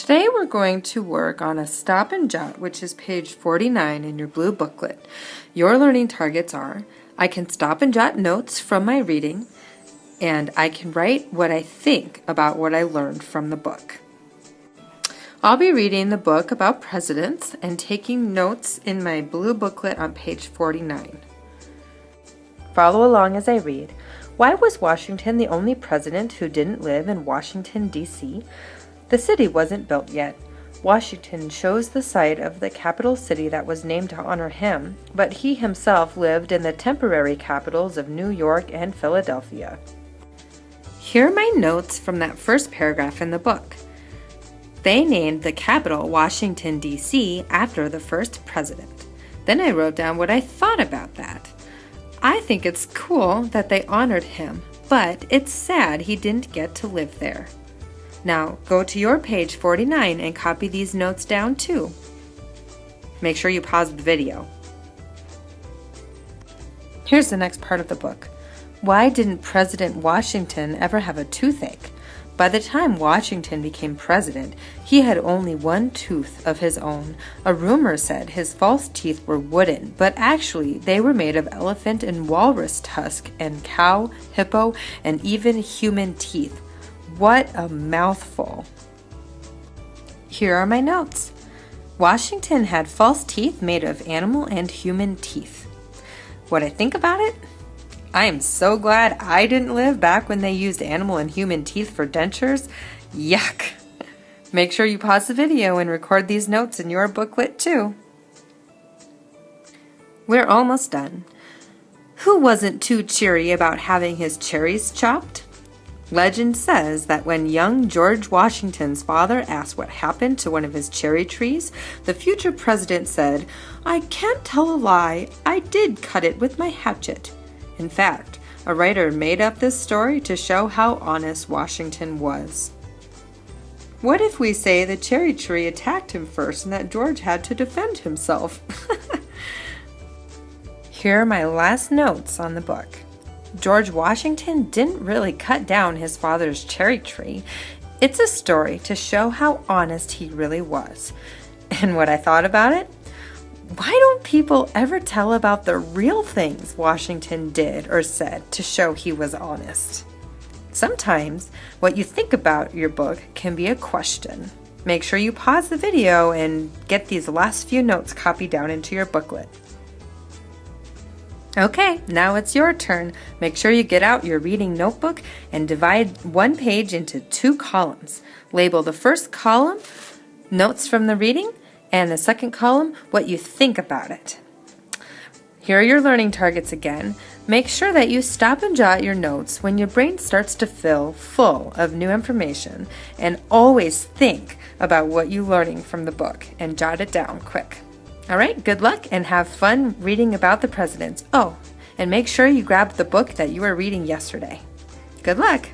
Today we're going to work on a stop and jot, which is page 49 in your blue booklet. Your learning targets are, I can stop and jot notes from my reading, and I can write what I think about what I learned from the book. I'll be reading the book about presidents and taking notes in my blue booklet on page 49. Follow along as I read. Why was Washington the only president who didn't live in Washington, D.C.? The city wasn't built yet. Washington chose the site of the capital city that was named to honor him, but he himself lived in the temporary capitals of New York and Philadelphia. Here are my notes from that first paragraph in the book. They named the capital Washington, D.C. after the first president. Then I wrote down what I thought about that. I think it's cool that they honored him, but it's sad he didn't get to live there. Now, go to your page 49 and copy these notes down too. Make sure you pause the video. Here's the next part of the book. Why didn't President Washington ever have a toothache? By the time Washington became president, he had only one tooth of his own. A rumor said his false teeth were wooden, but actually they were made of elephant and walrus tusk and cow, hippo, and even human teeth. What a mouthful. Here are my notes. Washington had false teeth made of animal and human teeth. What I think about it? I am so glad I didn't live back when they used animal and human teeth for dentures. Yuck! Make sure you pause the video and record these notes in your booklet too. We're almost done. Who wasn't too cheery about having his cherries chopped? Legend says that when young George Washington's father asked what happened to one of his cherry trees, the future president said, "I can't tell a lie, I did cut it with my hatchet." In fact, a writer made up this story to show how honest Washington was. What if we say the cherry tree attacked him first and that George had to defend himself? Here are my last notes on the book. George Washington didn't really cut down his father's cherry tree. It's a story to show how honest he really was. And what I thought about it? Why don't people ever tell about the real things Washington did or said to show he was honest? Sometimes what you think about your book can be a question. Make sure you pause the video and get these last few notes copied down into your booklet. Okay, now it's your turn. Make sure you get out your reading notebook and divide one page into 2 columns. Label the first column, notes from the reading, and the second column, what you think about it. Here are your learning targets again. Make sure that you stop and jot your notes when your brain starts to fill full of new information, and always think about what you're learning from the book and jot it down quick. All right, good luck and have fun reading about the presidents. Oh, and make sure you grab the book that you were reading yesterday. Good luck!